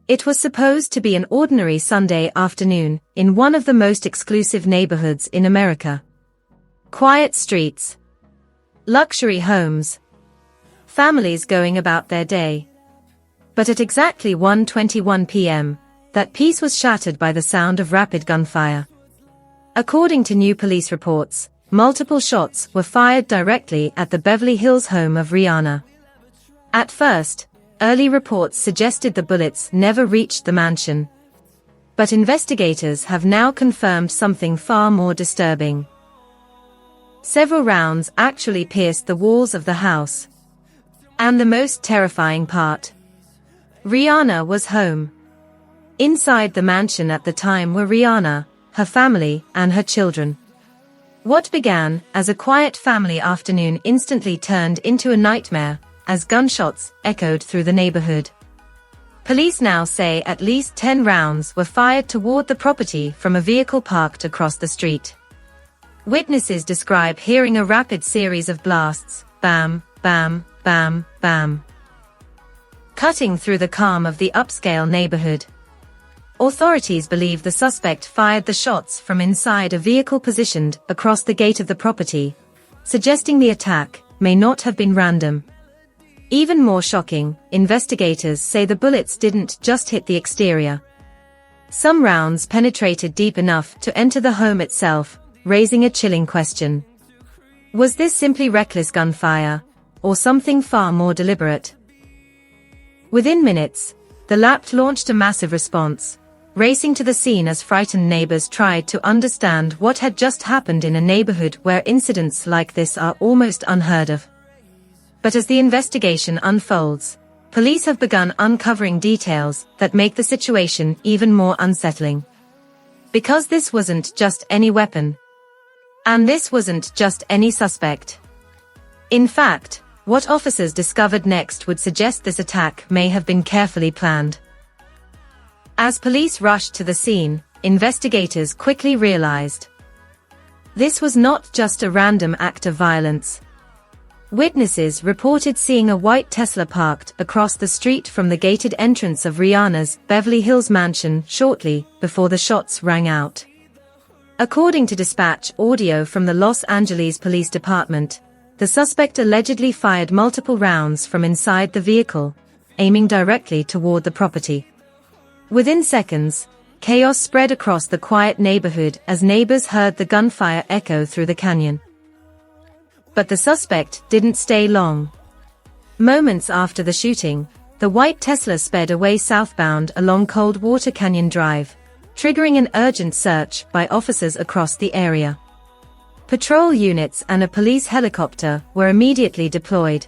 It was supposed to be an ordinary Sunday afternoon in one of the most exclusive neighborhoods in America. Quiet streets, luxury homes, families going about their day. But at exactly 1:21 p.m., that peace was shattered by the sound of rapid gunfire. According to new police reports, multiple shots were fired directly at the Beverly Hills home of Rihanna. At first, early reports suggested the bullets never reached the mansion. But investigators have now confirmed something far more disturbing. Several rounds actually pierced the walls of the house. And the most terrifying part: Rihanna was home. Inside the mansion at the time were Rihanna, her family, and her children. What began as a quiet family afternoon instantly turned into a nightmare as gunshots echoed through the neighborhood. Police now say at least 10 rounds were fired toward the property from a vehicle parked across the street. Witnesses describe hearing a rapid series of blasts, bam, bam, bam, bam, cutting through the calm of the upscale neighborhood. Authorities believe the suspect fired the shots from inside a vehicle positioned across the gate of the property, suggesting the attack may not have been random. Even more shocking, investigators say the bullets didn't just hit the exterior. Some rounds penetrated deep enough to enter the home itself, raising a chilling question. Was this simply reckless gunfire, or something far more deliberate? Within minutes, the LAPD launched a massive response, racing to the scene as frightened neighbors tried to understand what had just happened in a neighborhood where incidents like this are almost unheard of. But as the investigation unfolds, police have begun uncovering details that make the situation even more unsettling. Because this wasn't just any weapon. And this wasn't just any suspect. In fact, what officers discovered next would suggest this attack may have been carefully planned. As police rushed to the scene, investigators quickly realized this was not just a random act of violence. Witnesses reported seeing a white Tesla parked across the street from the gated entrance of Rihanna's Beverly Hills mansion shortly before the shots rang out. According to dispatch audio from the Los Angeles Police Department, the suspect allegedly fired multiple rounds from inside the vehicle, aiming directly toward the property. Within seconds, chaos spread across the quiet neighborhood as neighbors heard the gunfire echo through the canyon. But the suspect didn't stay long. Moments after the shooting, the white Tesla sped away southbound along Coldwater Canyon Drive, triggering an urgent search by officers across the area. Patrol units and a police helicopter were immediately deployed.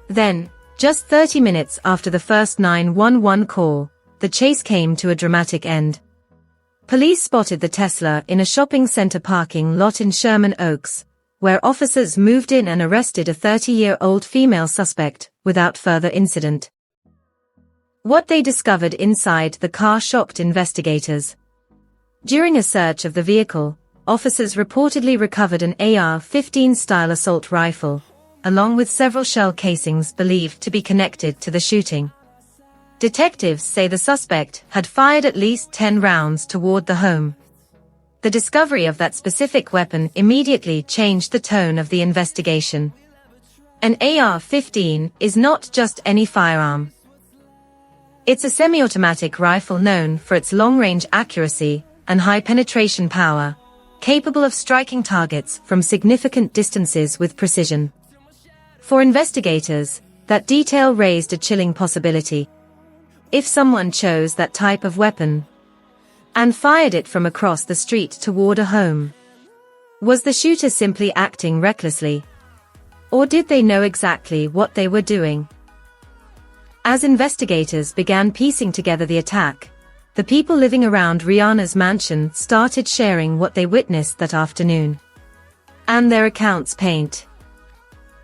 Then, just 30 minutes after the first 911 call, the chase came to a dramatic end. Police spotted the Tesla in a shopping center parking lot in Sherman Oaks, where officers moved in and arrested a 30-year-old female suspect without further incident. What they discovered inside the car shocked investigators. During a search of the vehicle, officers reportedly recovered an AR-15 style assault rifle, along with several shell casings believed to be connected to the shooting. Detectives say the suspect had fired at least 10 rounds toward the home. The discovery of that specific weapon immediately changed the tone of the investigation. An AR-15 is not just any firearm. It's a semi-automatic rifle known for its long-range accuracy and high penetration power, capable of striking targets from significant distances with precision. For investigators, that detail raised a chilling possibility. If someone chose that type of weapon and fired it from across the street toward a home, was the shooter simply acting recklessly? Or did they know exactly what they were doing? As investigators began piecing together the attack, the people living around Rihanna's mansion started sharing what they witnessed that afternoon. And their accounts paint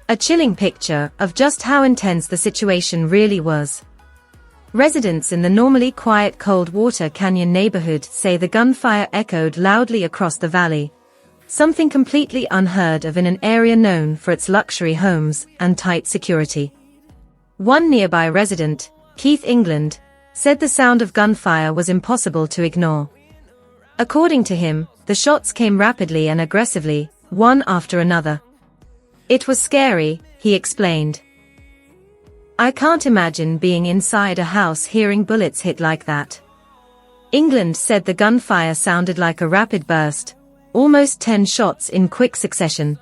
a chilling picture of just how intense the situation really was. Residents in the normally quiet Coldwater Canyon neighborhood say the gunfire echoed loudly across the valley, something completely unheard of in an area known for its luxury homes and tight security. One nearby resident, Keith England, said the sound of gunfire was impossible to ignore. According to him, the shots came rapidly and aggressively, one after another. It was scary, he explained. I can't imagine being inside a house hearing bullets hit like that. England said the gunfire sounded like a rapid burst, almost 10 shots in quick succession.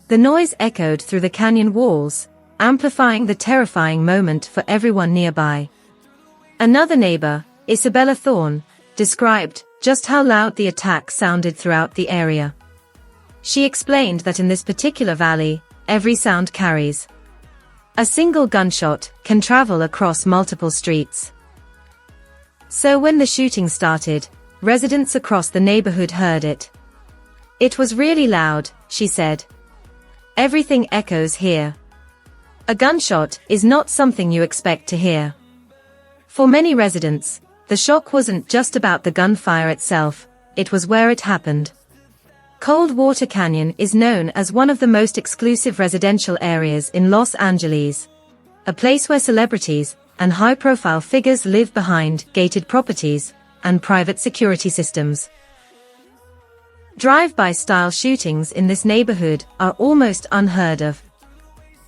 The noise echoed through the canyon walls, amplifying the terrifying moment for everyone nearby. Another neighbor, Isabella Thorne, described just how loud the attack sounded throughout the area. She explained that in this particular valley, every sound carries. A single gunshot can travel across multiple streets. So when the shooting started, residents across the neighborhood heard it. It was really loud, she said. Everything echoes here. A gunshot is not something you expect to hear. For many residents, the shock wasn't just about the gunfire itself, it was where it happened. Coldwater Canyon is known as one of the most exclusive residential areas in Los Angeles, a place where celebrities and high-profile figures live behind gated properties and private security systems. Drive-by style shootings in this neighborhood are almost unheard of.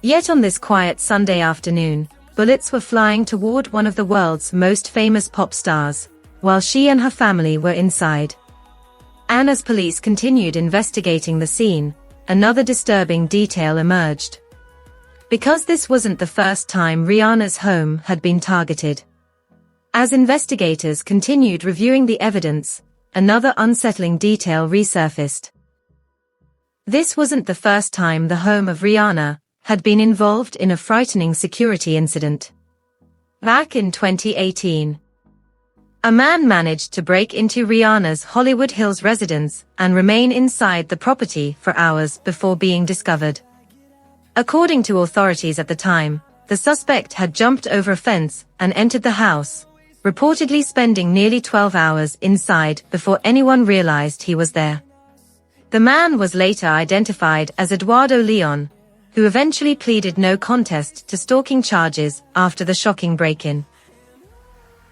Yet on this quiet Sunday afternoon, bullets were flying toward one of the world's most famous pop stars, while she and her family were inside. And as police continued investigating the scene, another disturbing detail emerged. Because this wasn't the first time Rihanna's home had been targeted. As investigators continued reviewing the evidence, another unsettling detail resurfaced. This wasn't the first time the home of Rihanna had been involved in a frightening security incident. Back in 2018, a man managed to break into Rihanna's Hollywood Hills residence and remain inside the property for hours before being discovered. According to authorities at the time, the suspect had jumped over a fence and entered the house, reportedly spending nearly 12 hours inside before anyone realized he was there. The man was later identified as Eduardo Leon, who eventually pleaded no contest to stalking charges after the shocking break-in.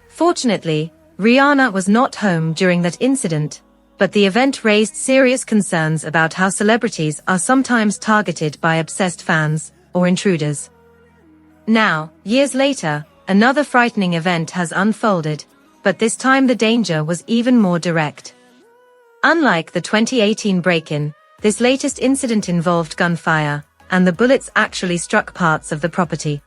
Fortunately, Rihanna was not home during that incident, but the event raised serious concerns about how celebrities are sometimes targeted by obsessed fans or intruders. Now, years later, another frightening event has unfolded, but this time the danger was even more direct. Unlike the 2018 break-in, this latest incident involved gunfire, and the bullets actually struck parts of the property.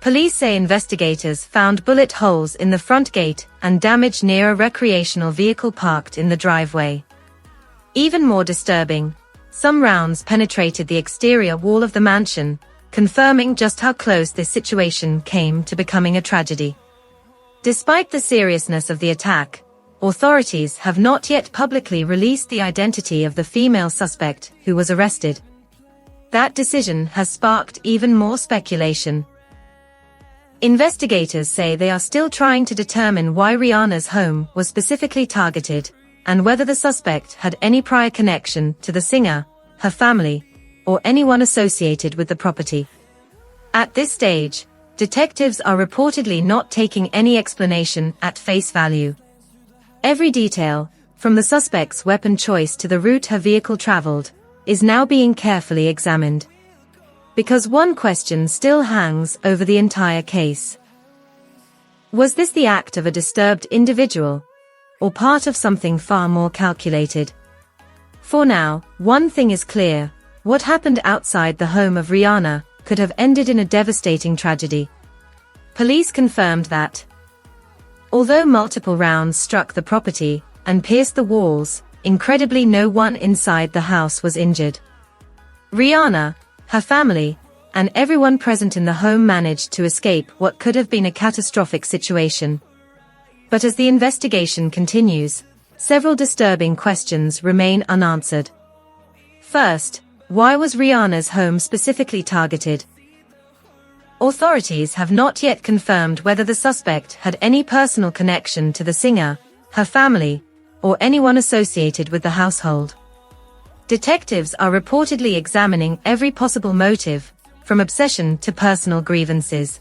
Police say investigators found bullet holes in the front gate and damage near a recreational vehicle parked in the driveway. Even more disturbing, some rounds penetrated the exterior wall of the mansion, confirming just how close this situation came to becoming a tragedy. Despite the seriousness of the attack, authorities have not yet publicly released the identity of the female suspect who was arrested. That decision has sparked even more speculation. Investigators say they are still trying to determine why Rihanna's home was specifically targeted, and whether the suspect had any prior connection to the singer, her family, or anyone associated with the property. At this stage, detectives are reportedly not taking any explanation at face value. Every detail, from the suspect's weapon choice to the route her vehicle traveled, is now being carefully examined. Because one question still hangs over the entire case. Was this the act of a disturbed individual, or part of something far more calculated? For now, one thing is clear: what happened outside the home of Rihanna could have ended in a devastating tragedy. Police confirmed that, although multiple rounds struck the property and pierced the walls, incredibly no one inside the house was injured. Rihanna, her family, and everyone present in the home managed to escape what could have been a catastrophic situation. But as the investigation continues, several disturbing questions remain unanswered. First, why was Rihanna's home specifically targeted? Authorities have not yet confirmed whether the suspect had any personal connection to the singer, her family, or anyone associated with the household. Detectives are reportedly examining every possible motive, from obsession to personal grievances.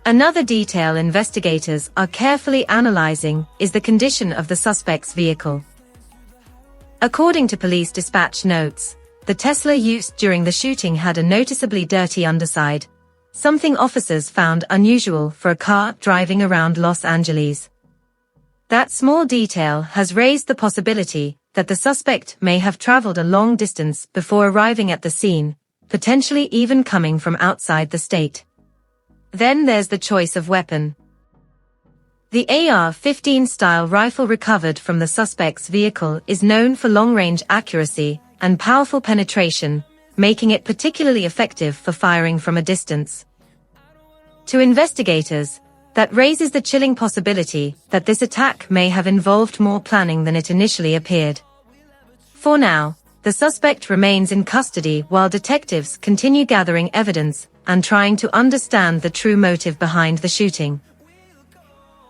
Another detail investigators are carefully analyzing is the condition of the suspect's vehicle. According to police dispatch notes, the Tesla used during the shooting had a noticeably dirty underside, something officers found unusual for a car driving around Los Angeles. That small detail has raised the possibility that the suspect may have traveled a long distance before arriving at the scene, potentially even coming from outside the state. Then there's the choice of weapon. The AR-15 style rifle recovered from the suspect's vehicle is known for long-range accuracy and powerful penetration, making it particularly effective for firing from a distance. To investigators, that raises the chilling possibility that this attack may have involved more planning than it initially appeared. For now, the suspect remains in custody while detectives continue gathering evidence and trying to understand the true motive behind the shooting.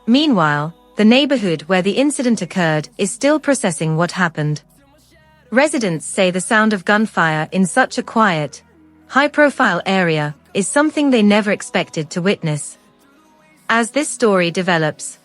Meanwhile, the neighborhood where the incident occurred is still processing what happened. Residents say the sound of gunfire in such a quiet, high-profile area is something they never expected to witness. As this story develops,